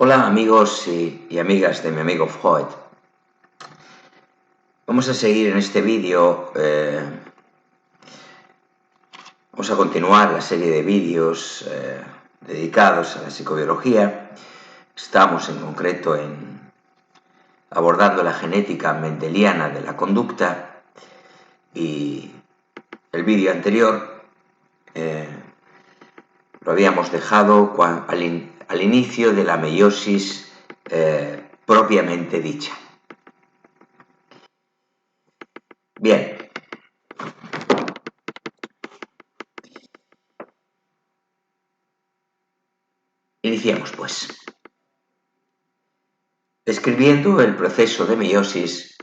Hola amigos y amigas de mi amigo Freud. Vamos a seguir en este vídeo, vamos a continuar la serie de vídeos dedicados a la psicobiología. Estamos en concreto abordando la genética mendeliana de la conducta y el vídeo anterior lo habíamos dejado al inicio de la meiosis propiamente dicha. Bien. Iniciemos, pues. Describiendo el proceso de meiosis,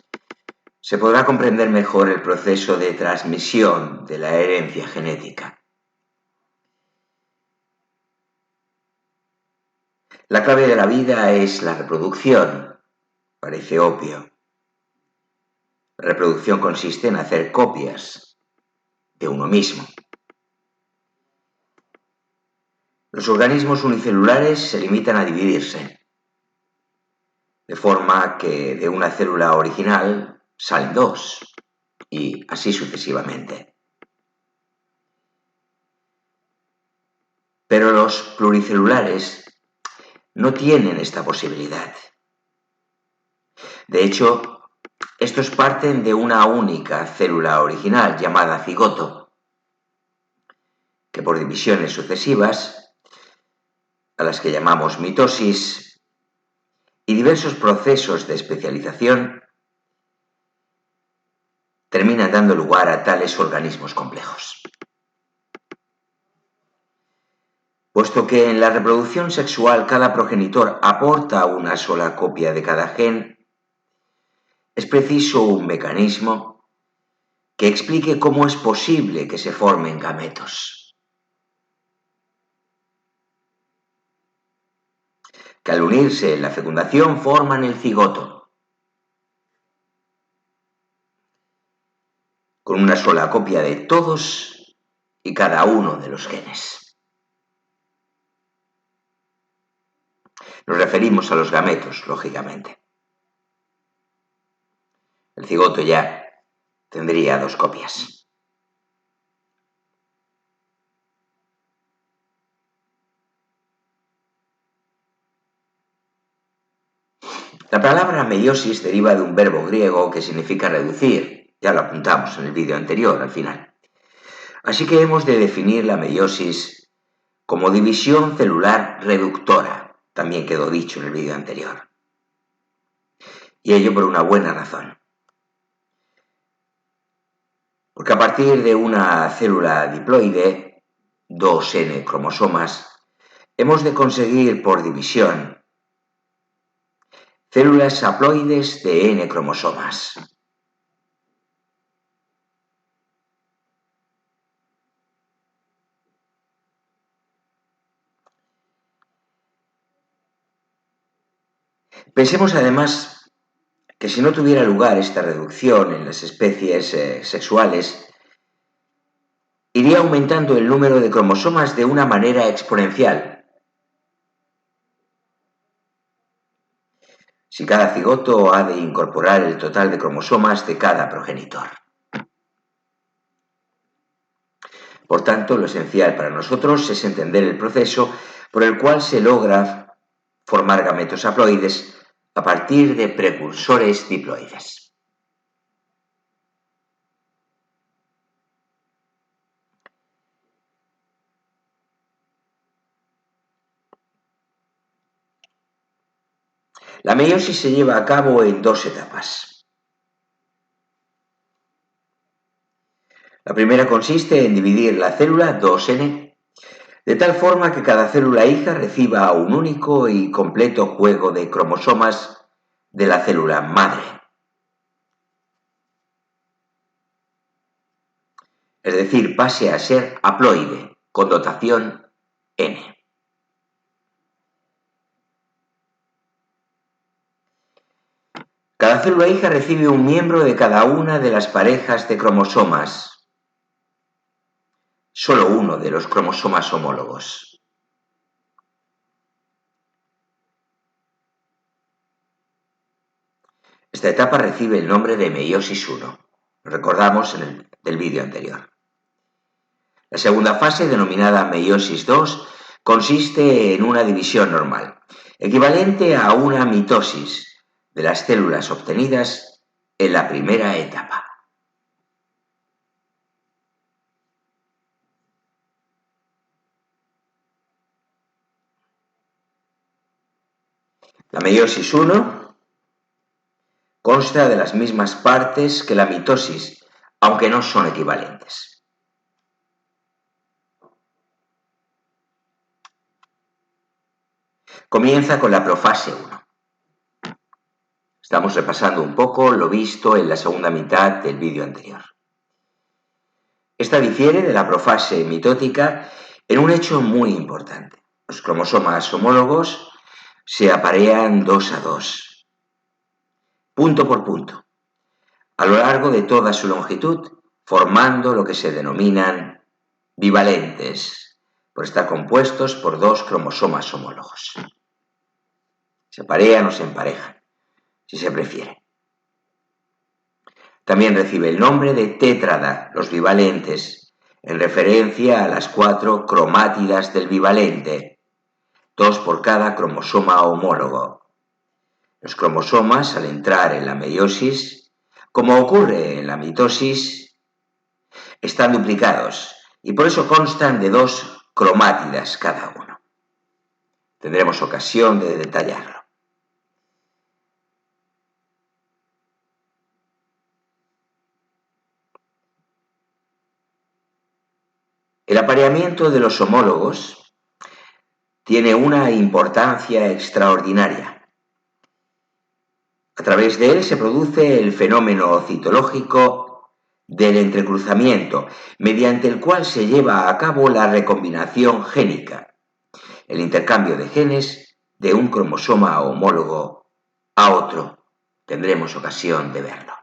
se podrá comprender mejor el proceso de transmisión de la herencia genética. La clave de la vida es la reproducción, parece obvio. La reproducción consiste en hacer copias de uno mismo. Los organismos unicelulares se limitan a dividirse, de forma que de una célula original salen dos, y así sucesivamente. Pero los pluricelulares no tienen esta posibilidad. De hecho, estos parten de una única célula original llamada cigoto, que por divisiones sucesivas, a las que llamamos mitosis, y diversos procesos de especialización, terminan dando lugar a tales organismos complejos. Puesto que en la reproducción sexual cada progenitor aporta una sola copia de cada gen, es preciso un mecanismo que explique cómo es posible que se formen gametos, que al unirse en la fecundación forman el cigoto, con una sola copia de todos y cada uno de los genes. Nos referimos a los gametos, lógicamente. El cigoto ya tendría dos copias. La palabra meiosis deriva de un verbo griego que significa reducir. Ya lo apuntamos en el vídeo anterior, al final. Así que hemos de definir la meiosis como división celular reductora. También quedó dicho en el vídeo anterior. Y ello por una buena razón. Porque a partir de una célula diploide, 2N cromosomas, hemos de conseguir por división células haploides de N cromosomas. Pensemos además que si no tuviera lugar esta reducción en las especies sexuales, iría aumentando el número de cromosomas de una manera exponencial. Si cada cigoto ha de incorporar el total de cromosomas de cada progenitor. Por tanto, lo esencial para nosotros es entender el proceso por el cual se logra formar gametos haploides a partir de precursores diploides. La meiosis se lleva a cabo en dos etapas. La primera consiste en dividir la célula 2N de tal forma que cada célula hija reciba un único y completo juego de cromosomas de la célula madre. Es decir, pase a ser haploide, con dotación N. Cada célula hija recibe un miembro de cada una de las parejas de cromosomas, solo uno de los cromosomas homólogos. Esta etapa recibe el nombre de meiosis I. Lo recordamos del vídeo anterior. La segunda fase, denominada meiosis II, consiste en una división normal, equivalente a una mitosis de las células obtenidas en la primera etapa. La meiosis I consta de las mismas partes que la mitosis, aunque no son equivalentes. Comienza con la profase I. Estamos repasando un poco lo visto en la segunda mitad del vídeo anterior. Esta difiere de la profase mitótica en un hecho muy importante. Los cromosomas homólogos se aparean 2 a 2, punto por punto, a lo largo de toda su longitud, formando lo que se denominan bivalentes, por estar compuestos por 2 cromosomas homólogos. Se aparean o se emparejan, si se prefiere. También recibe el nombre de tétrada, los bivalentes, en referencia a las 4 cromátidas del bivalente, 2 por cada cromosoma homólogo. Los cromosomas, al entrar en la meiosis, como ocurre en la mitosis, están duplicados y por eso constan de 2 cromátidas cada uno. Tendremos ocasión de detallarlo. El apareamiento de los homólogos tiene una importancia extraordinaria. A través de él se produce el fenómeno citológico del entrecruzamiento, mediante el cual se lleva a cabo la recombinación génica, el intercambio de genes de un cromosoma homólogo a otro. Tendremos ocasión de verlo.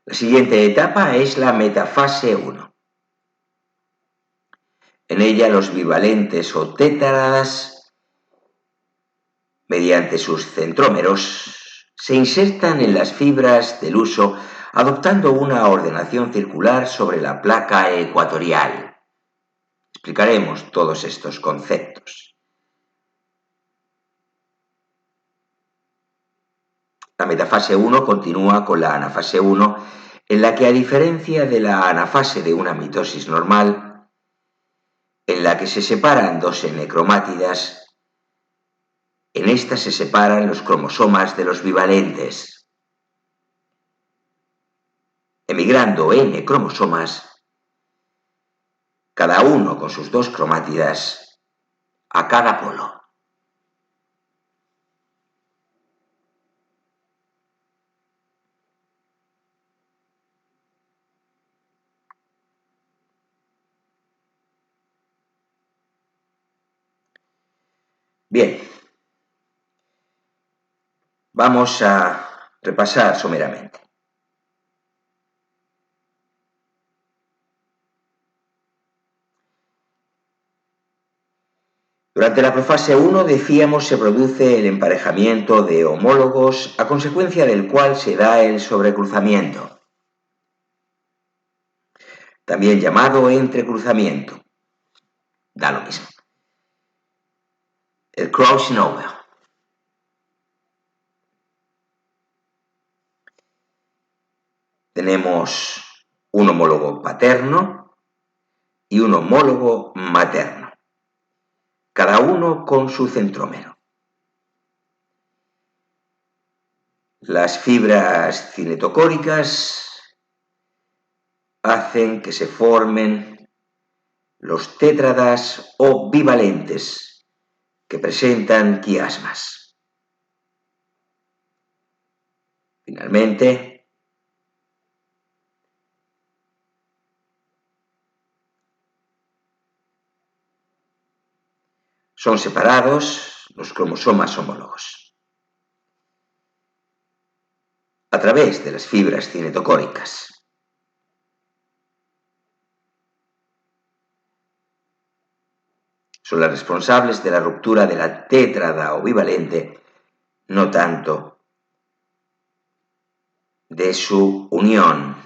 La siguiente etapa es la metafase I. En ella los bivalentes o tétradas, mediante sus centrómeros, se insertan en las fibras del huso adoptando una ordenación circular sobre la placa ecuatorial. Explicaremos todos estos conceptos. La metafase I continúa con la anafase I, en la que, a diferencia de la anafase de una mitosis normal, en la que se separan 2 N-cromátidas, en esta se separan los cromosomas de los bivalentes, emigrando N cromosomas, cada uno con sus 2 cromátidas, a cada polo. Bien, vamos a repasar someramente. Durante la profase I, decíamos, se produce el emparejamiento de homólogos, a consecuencia del cual se da el sobrecruzamiento, también llamado entrecruzamiento. Da lo mismo. El crossing over. Tenemos un homólogo paterno y un homólogo materno, cada uno con su centrómero. Las fibras cinetocóricas hacen que se formen los tétradas o bivalentes que presentan quiasmas. Finalmente, son separados los cromosomas homólogos a través de las fibras cinetocóricas. son las responsables de la ruptura de la tétrada o bivalente, no tanto de su unión.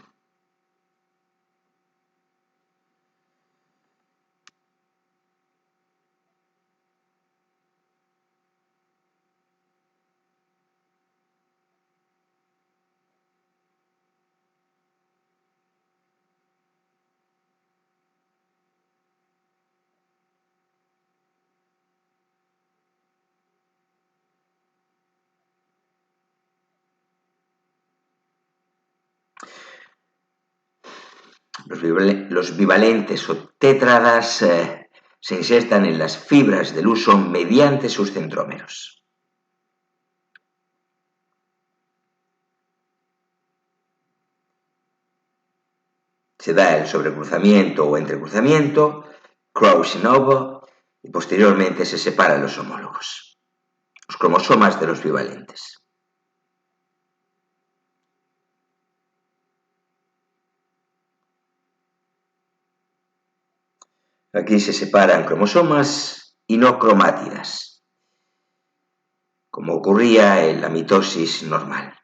Los bivalentes o tétradas se insertan en las fibras del huso mediante sus centrómeros. Se da el sobrecruzamiento o entrecruzamiento, crossing over, y posteriormente se separan los homólogos, los cromosomas de los bivalentes. Aquí se separan cromosomas y no cromátidas, como ocurría en la mitosis normal.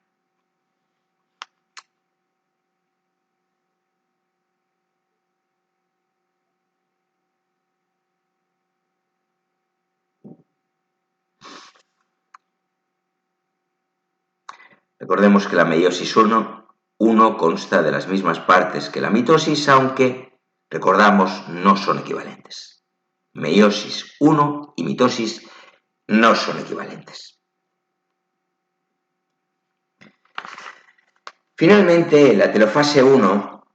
Recordemos que la meiosis 1 consta de las mismas partes que la mitosis, aunque, recordamos, no son equivalentes. Meiosis 1 y mitosis no son equivalentes. Finalmente, en la telofase 1,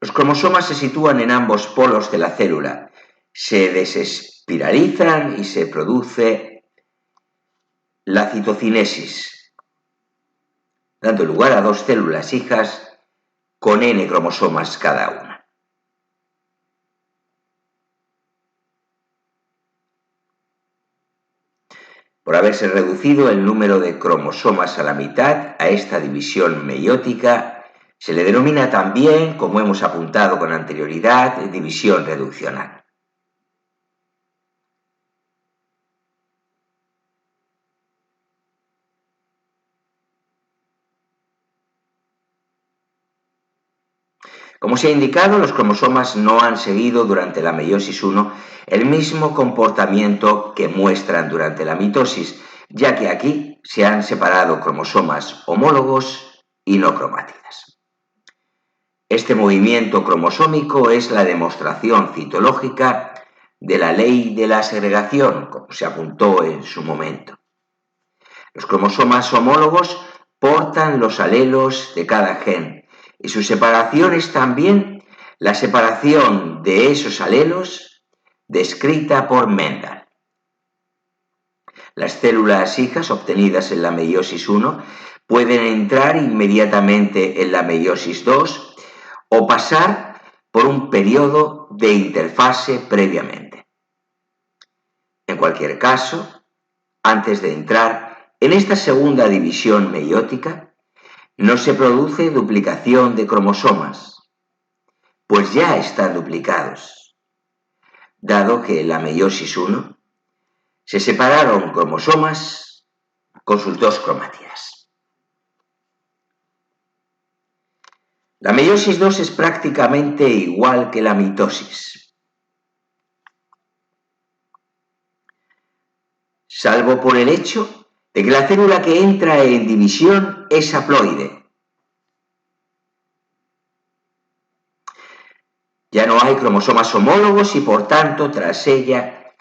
los cromosomas se sitúan en ambos polos de la célula, se desespiralizan y se produce la citocinesis, dando lugar a dos células hijas con N cromosomas cada una. Por haberse reducido el número de cromosomas a la mitad a esta división meiótica, se le denomina también, como hemos apuntado con anterioridad, división reduccional. Como se ha indicado, los cromosomas no han seguido durante la meiosis 1 el mismo comportamiento que muestran durante la mitosis, ya que aquí se han separado cromosomas homólogos y no cromátidas. Este movimiento cromosómico es la demostración citológica de la ley de la segregación, como se apuntó en su momento. Los cromosomas homólogos portan los alelos de cada gen y su separación es también la separación de esos alelos descrita por Mendel. Las células hijas obtenidas en la meiosis 1 pueden entrar inmediatamente en la meiosis 2 o pasar por un periodo de interfase previamente. En cualquier caso, antes de entrar en esta segunda división meiótica, no se produce duplicación de cromosomas, pues ya están duplicados, dado que en la meiosis 1 se separaron cromosomas con sus dos cromátidas. La meiosis 2 es prácticamente igual que la mitosis, salvo por el hecho de que la célula que entra en división es haploide. Ya no hay cromosomas homólogos y por tanto tras ella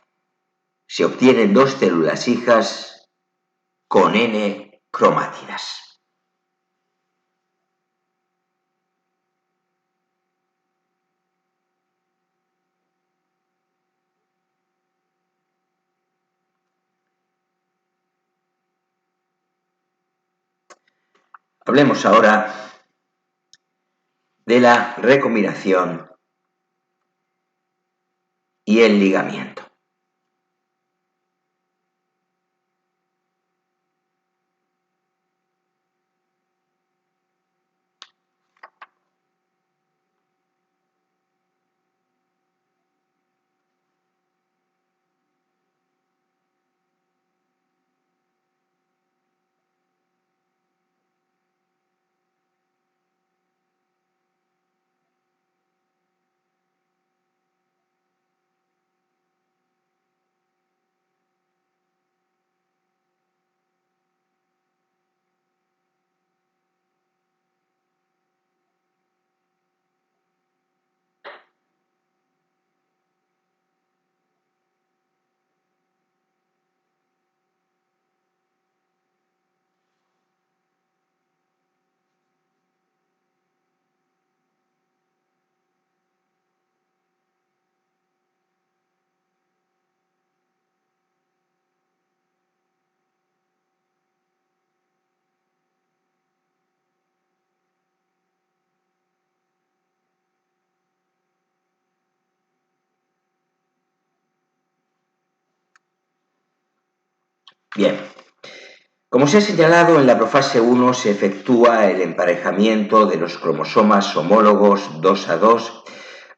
se obtienen dos células hijas con N cromátidas. Hablemos ahora de la recombinación y el ligamiento. Bien, como se ha señalado, en la profase 1 se efectúa el emparejamiento de los cromosomas homólogos 2 a 2,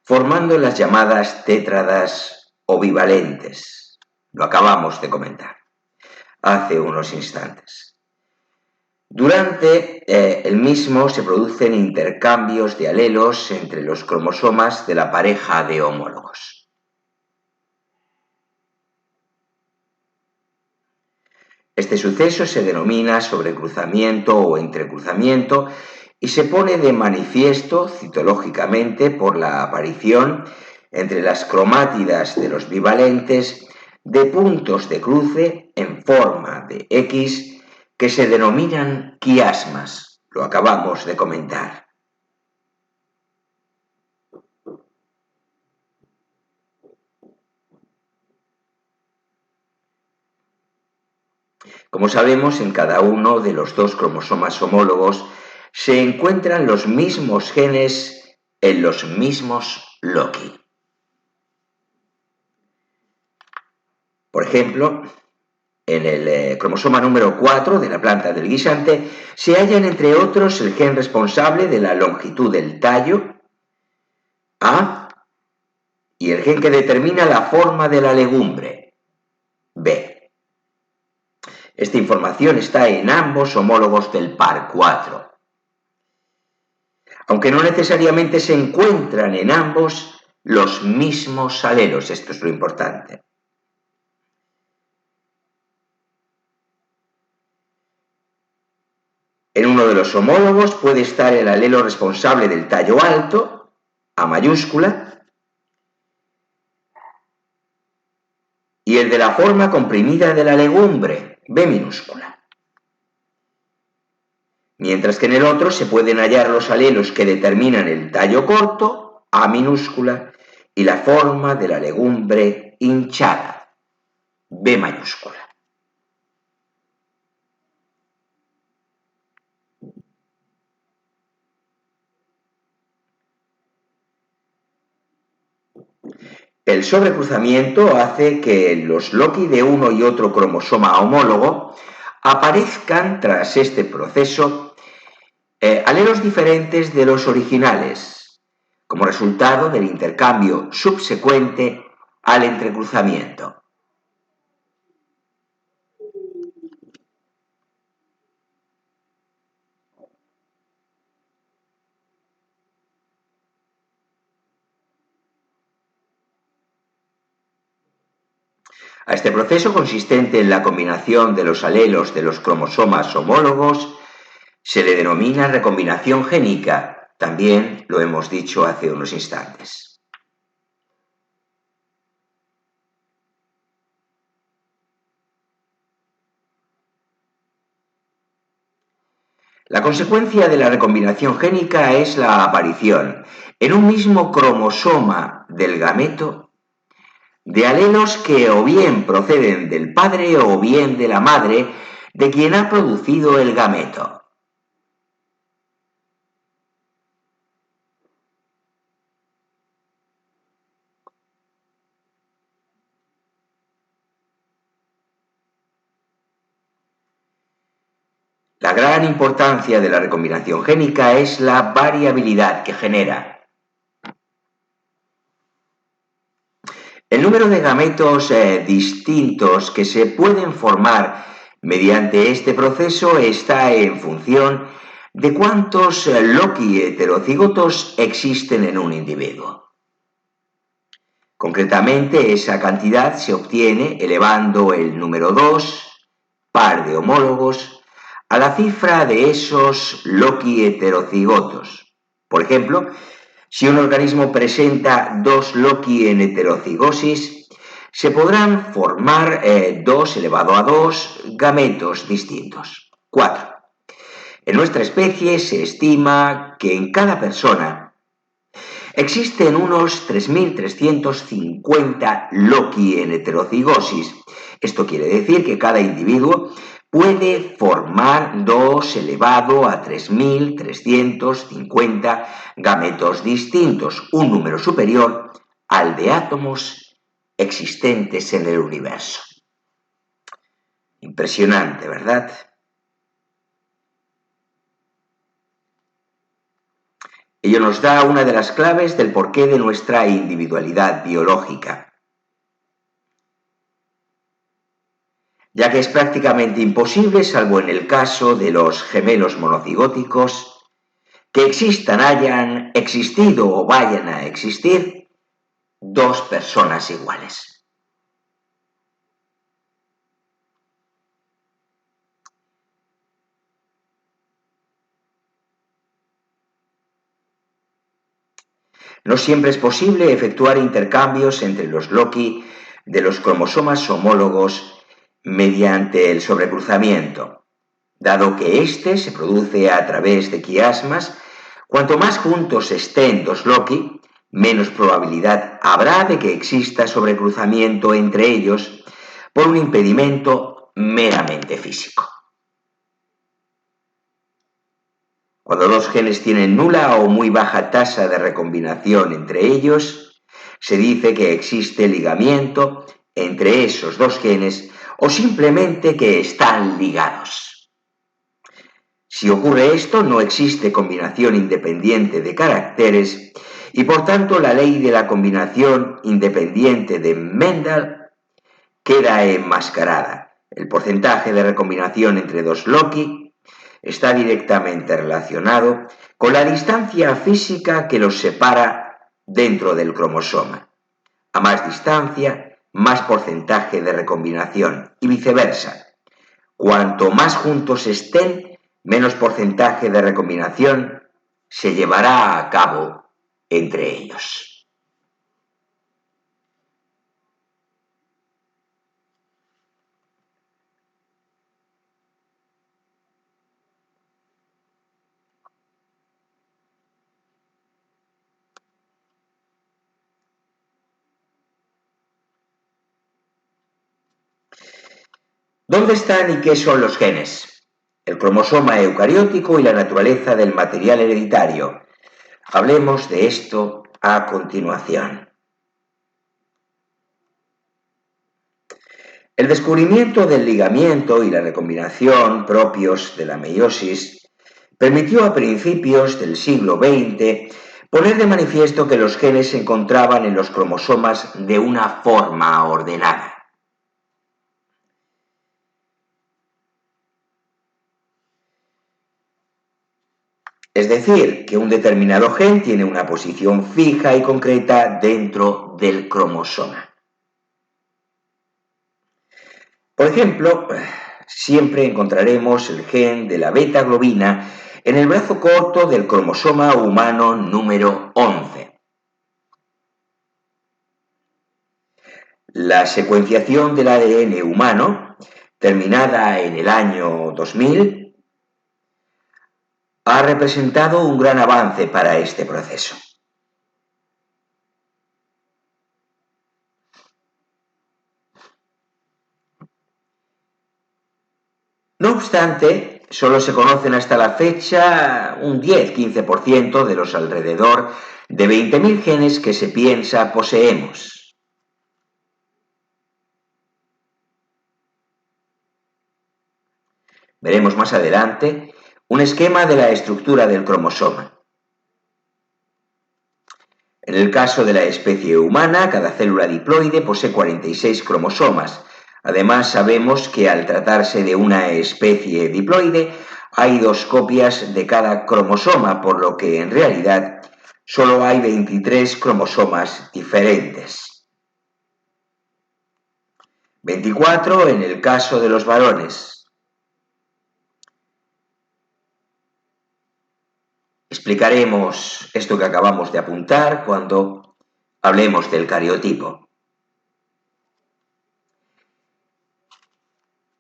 formando las llamadas tétradas o bivalentes. Lo acabamos de comentar hace unos instantes. Durante el mismo se producen intercambios de alelos entre los cromosomas de la pareja de homólogos. Este suceso se denomina sobrecruzamiento o entrecruzamiento y se pone de manifiesto citológicamente por la aparición entre las cromátidas de los bivalentes de puntos de cruce en forma de X que se denominan quiasmas. Lo acabamos de comentar. Como sabemos, en cada uno de los dos cromosomas homólogos se encuentran los mismos genes en los mismos loci. Por ejemplo, en el cromosoma número 4 de la planta del guisante se hallan, entre otros, el gen responsable de la longitud del tallo, A, y el gen que determina la forma de la legumbre, B. Esta información está en ambos homólogos del par 4. Aunque no necesariamente se encuentran en ambos los mismos alelos, esto es lo importante. En uno de los homólogos puede estar el alelo responsable del tallo alto, A mayúscula, y el de la forma comprimida de la legumbre, B minúscula. Mientras que en el otro se pueden hallar los alelos que determinan el tallo corto, A minúscula, y la forma de la legumbre hinchada, B mayúscula. El sobrecruzamiento hace que los loci de uno y otro cromosoma homólogo aparezcan tras este proceso alelos diferentes de los originales, como resultado del intercambio subsecuente al entrecruzamiento. A este proceso, consistente en la combinación de los alelos de los cromosomas homólogos, se le denomina recombinación génica. También lo hemos dicho hace unos instantes. La consecuencia de la recombinación génica es la aparición en un mismo cromosoma del gameto de alelos que o bien proceden del padre o bien de la madre de quien ha producido el gameto. La gran importancia de la recombinación génica es la variabilidad que genera. El número de gametos distintos que se pueden formar mediante este proceso está en función de cuántos loci heterocigotos existen en un individuo. Concretamente, esa cantidad se obtiene elevando el número 2, par de homólogos, a la cifra de esos loci heterocigotos. Por ejemplo, si un organismo presenta 2 loci en heterocigosis, se podrán formar 2 elevado a 2 gametos distintos. 4. En nuestra especie se estima que en cada persona existen unos 3.350 loci en heterocigosis. Esto quiere decir que cada individuo puede formar 2 elevado a 3.350 gametos distintos, un número superior al de átomos existentes en el universo. Impresionante, ¿verdad? Ello nos da una de las claves del porqué de nuestra individualidad biológica, ya que es prácticamente imposible, salvo en el caso de los gemelos monocigóticos, que existan, hayan existido o vayan a existir dos personas iguales. No siempre es posible efectuar intercambios entre los loci de los cromosomas homólogos mediante el sobrecruzamiento, dado que éste se produce a través de quiasmas. Cuanto más juntos estén dos loci, menos probabilidad habrá de que exista sobrecruzamiento entre ellos por un impedimento meramente físico. Cuando dos genes tienen nula o muy baja tasa de recombinación entre ellos, se dice que existe ligamiento entre esos dos genes o simplemente que están ligados. Si ocurre esto, no existe combinación independiente de caracteres y por tanto la ley de la combinación independiente de Mendel queda enmascarada. El porcentaje de recombinación entre dos loci está directamente relacionado con la distancia física que los separa dentro del cromosoma. A más distancia, más porcentaje de recombinación y viceversa. Cuanto más juntos estén, menos porcentaje de recombinación se llevará a cabo entre ellos. ¿Dónde están y qué son los genes? El cromosoma eucariótico y la naturaleza del material hereditario. Hablemos de esto a continuación. El descubrimiento del ligamiento y la recombinación propios de la meiosis permitió a principios del siglo XX poner de manifiesto que los genes se encontraban en los cromosomas de una forma ordenada. Es decir, que un determinado gen tiene una posición fija y concreta dentro del cromosoma. Por ejemplo, siempre encontraremos el gen de la beta-globina en el brazo corto del cromosoma humano número 11. La secuenciación del ADN humano, terminada en el año 2000, ha representado un gran avance para este proceso. No obstante, solo se conocen hasta la fecha un 10-15% de los alrededor de 20.000 genes que se piensa poseemos. Veremos más adelante un esquema de la estructura del cromosoma. En el caso de la especie humana, cada célula diploide posee 46 cromosomas. Además, sabemos que al tratarse de una especie diploide, hay dos copias de cada cromosoma, por lo que en realidad solo hay 23 cromosomas diferentes. 24 en el caso de los varones. Explicaremos esto que acabamos de apuntar cuando hablemos del cariotipo.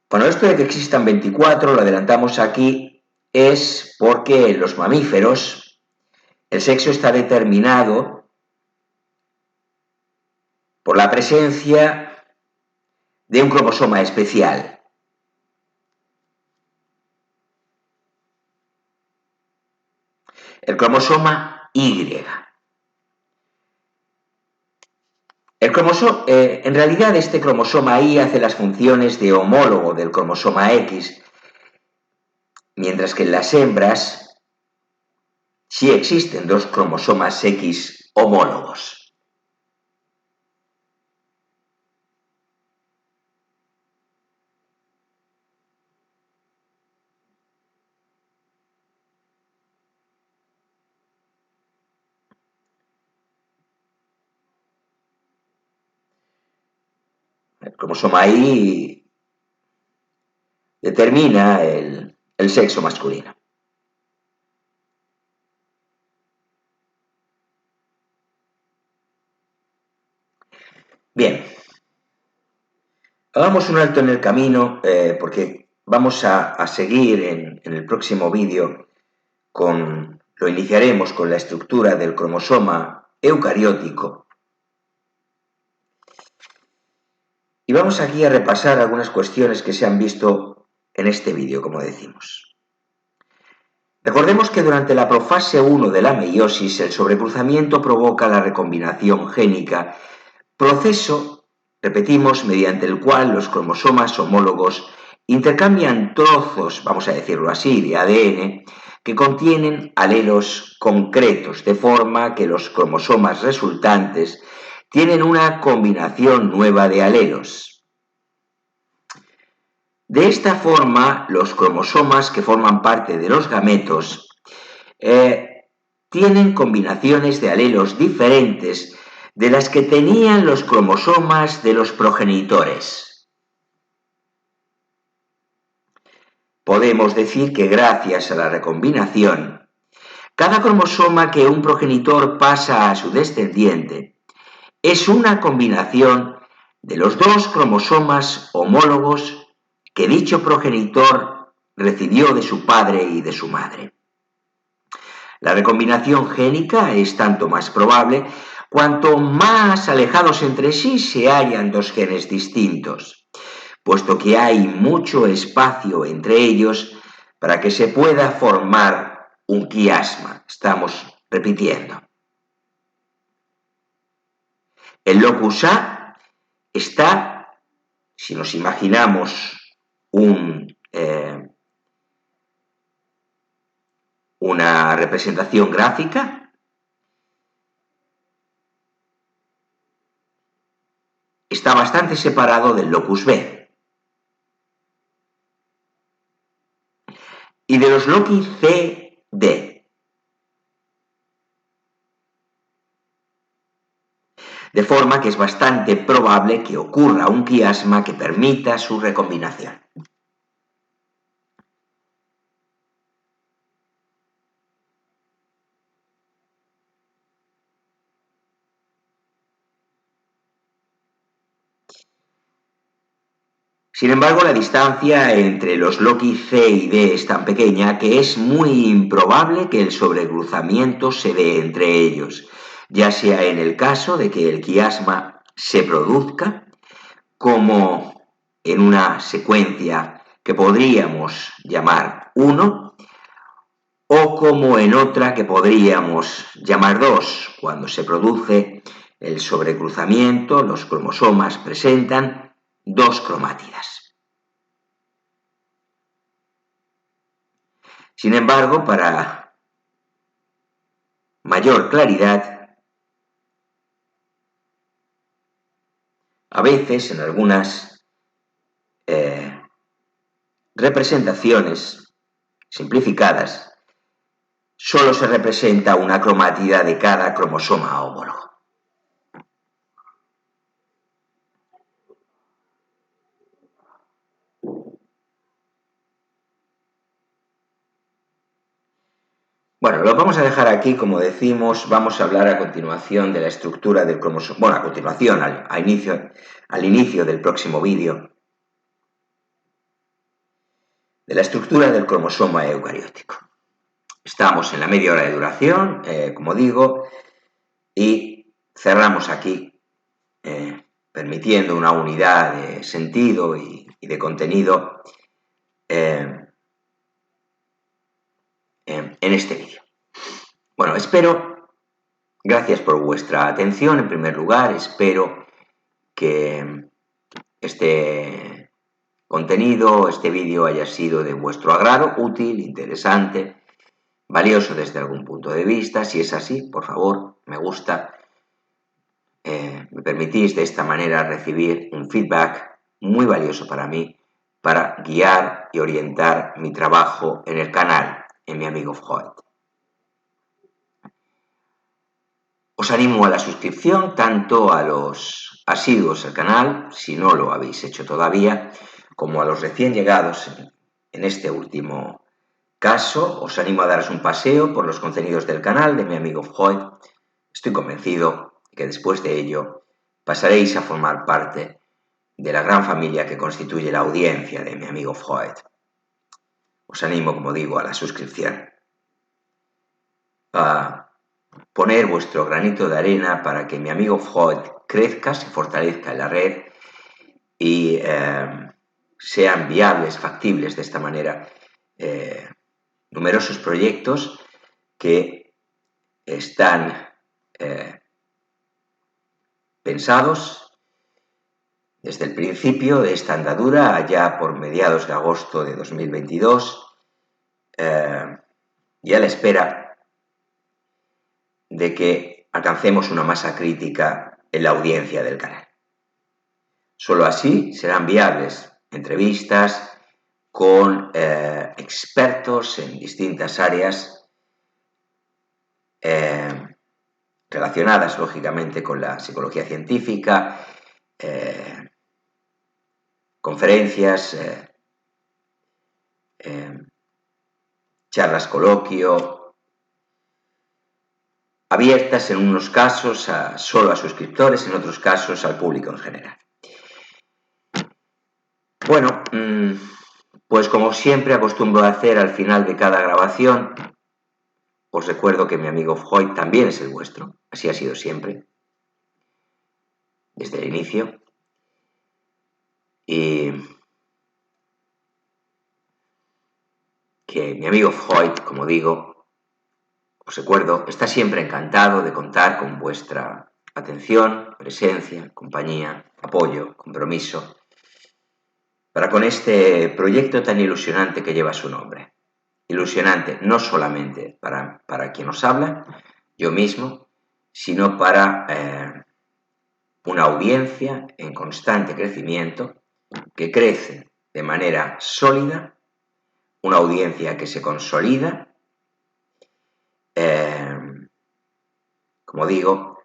Bueno, esto de que existan 24, lo adelantamos aquí, es porque en los mamíferos el sexo está determinado por la presencia de un cromosoma especial. El cromosoma Y. En realidad este cromosoma Y hace las funciones de homólogo del cromosoma X, mientras que en las hembras sí existen dos cromosomas X homólogos. El cromosoma Y determina el sexo masculino. Bien, hagamos un alto en el camino porque vamos a seguir en el próximo vídeo lo iniciaremos con la estructura del cromosoma eucariótico. Y vamos aquí a repasar algunas cuestiones que se han visto en este vídeo, como decimos. Recordemos que durante la profase 1 de la meiosis, el sobrecruzamiento provoca la recombinación génica, proceso, repetimos, mediante el cual los cromosomas homólogos intercambian trozos, vamos a decirlo así, de ADN que contienen alelos concretos, de forma que los cromosomas resultantes tienen una combinación nueva de alelos. De esta forma, los cromosomas que forman parte de los gametos tienen combinaciones de alelos diferentes de las que tenían los cromosomas de los progenitores. Podemos decir que gracias a la recombinación, cada cromosoma que un progenitor pasa a su descendiente es una combinación de los dos cromosomas homólogos que dicho progenitor recibió de su padre y de su madre. La recombinación génica es tanto más probable cuanto más alejados entre sí se hallan dos genes distintos, puesto que hay mucho espacio entre ellos para que se pueda formar un quiasma. Estamos repitiendo. El locus A está, si nos imaginamos una representación gráfica, está bastante separado del locus B. Y de los loci C, D. De forma que es bastante probable que ocurra un quiasma que permita su recombinación. Sin embargo, la distancia entre los loci C y D es tan pequeña que es muy improbable que el sobrecruzamiento se dé entre ellos, ya sea en el caso de que el quiasma se produzca, como en una secuencia que podríamos llamar 1, o como en otra que podríamos llamar 2, cuando se produce el sobrecruzamiento, los cromosomas presentan dos cromátidas. Sin embargo, para mayor claridad, a veces en algunas representaciones simplificadas, solo se representa una cromátida de cada cromosoma homólogo. Bueno, lo vamos a dejar aquí, como decimos, vamos a hablar a continuación de la estructura del cromosoma, bueno, a continuación, al inicio del próximo vídeo, de la estructura del cromosoma eucariótico. Estamos en la media hora de duración, como digo, y cerramos aquí, permitiendo una unidad de sentido y de contenido en este vídeo. Bueno, gracias por vuestra atención en primer lugar, espero que este contenido, este vídeo haya sido de vuestro agrado, útil, interesante, valioso desde algún punto de vista. Si es así, por favor, me gusta. Me permitís de esta manera recibir un feedback muy valioso para mí, para guiar y orientar mi trabajo en el canal, en mi amigo Freud. Os animo a la suscripción, tanto a los asiduos al canal, si no lo habéis hecho todavía, como a los recién llegados en este último caso. Os animo a daros un paseo por los contenidos del canal de mi amigo Freud. Estoy convencido que después de ello pasaréis a formar parte de la gran familia que constituye la audiencia de mi amigo Freud. Os animo, como digo, a la suscripción, a poner vuestro granito de arena para que mi amigo Freud crezca, se fortalezca en la red y sean viables, factibles de esta manera numerosos proyectos que están pensados desde el principio de esta andadura, allá por mediados de agosto de 2022, y a la espera de que alcancemos una masa crítica en la audiencia del canal. Solo así serán viables entrevistas con expertos en distintas áreas relacionadas, lógicamente, con la psicología científica, conferencias, charlas coloquio, abiertas en unos casos solo a suscriptores, en otros casos al público en general. Bueno, pues como siempre acostumbro a hacer al final de cada grabación, os recuerdo que mi amigo Freud también es el vuestro, así ha sido siempre, desde el inicio. Y que mi amigo Freud, como digo, os recuerdo, está siempre encantado de contar con vuestra atención, presencia, compañía, apoyo, compromiso, para con este proyecto tan ilusionante que lleva su nombre. Ilusionante no solamente para quien os habla, yo mismo, sino para una audiencia en constante crecimiento, que crece de manera sólida, una audiencia que se consolida, como digo,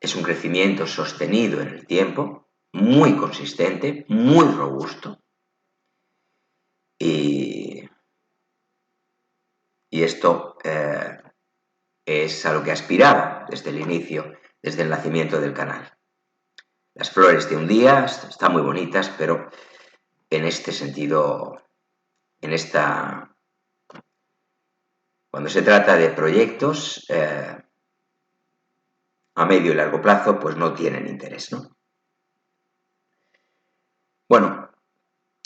es un crecimiento sostenido en el tiempo, muy consistente, muy robusto, y esto es a lo que aspiraba desde el inicio, desde el nacimiento del canal. Las flores de un día están muy bonitas, pero en este sentido, cuando se trata de proyectos a medio y largo plazo, pues no tienen interés, ¿no? Bueno,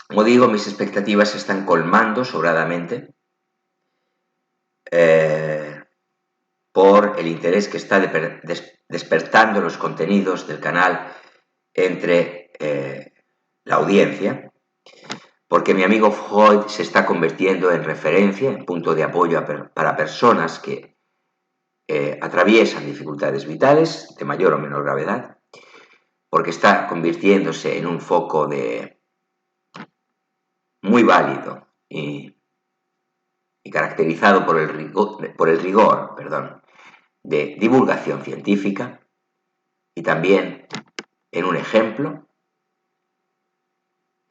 como digo, mis expectativas se están colmando sobradamente por el interés que está despertando los contenidos del canal entre la audiencia, porque mi amigo Freud se está convirtiendo en referencia, en punto de apoyo para personas que atraviesan dificultades vitales de mayor o menor gravedad, porque está convirtiéndose en un foco muy válido y caracterizado por el rigor de divulgación científica, y también en un ejemplo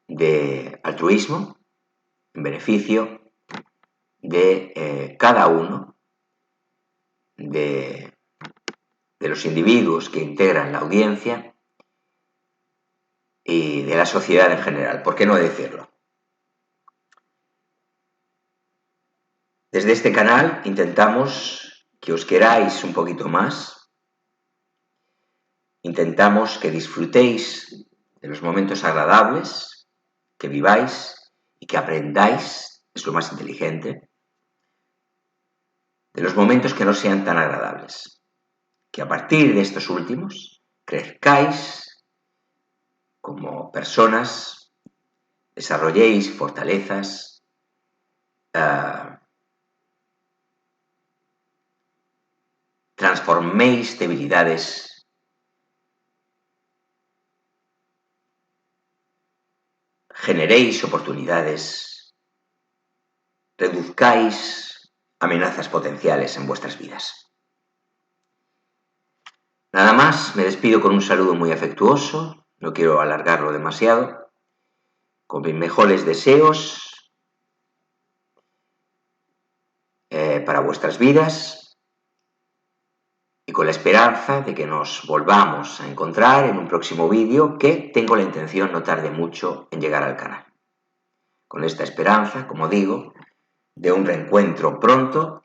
de altruismo en beneficio de cada uno de los individuos que integran la audiencia y de la sociedad en general, ¿por qué no decirlo? Desde este canal intentamos que os queráis un poquito más, intentamos que disfrutéis de los momentos agradables, que viváis y que aprendáis, es lo más inteligente, de los momentos que no sean tan agradables, que a partir de estos últimos crezcáis como personas, desarrolléis fortalezas, transforméis debilidades, generéis oportunidades, reduzcáis amenazas potenciales en vuestras vidas. Nada más, me despido con un saludo muy afectuoso, no quiero alargarlo demasiado, con mis mejores deseos para vuestras vidas y con la esperanza de que nos volvamos a encontrar en un próximo vídeo que tengo la intención no tarde mucho en llegar al canal. Con esta esperanza, como digo, de un reencuentro pronto,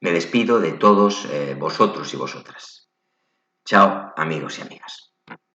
me despido de todos vosotros y vosotras. Chao, amigos y amigas.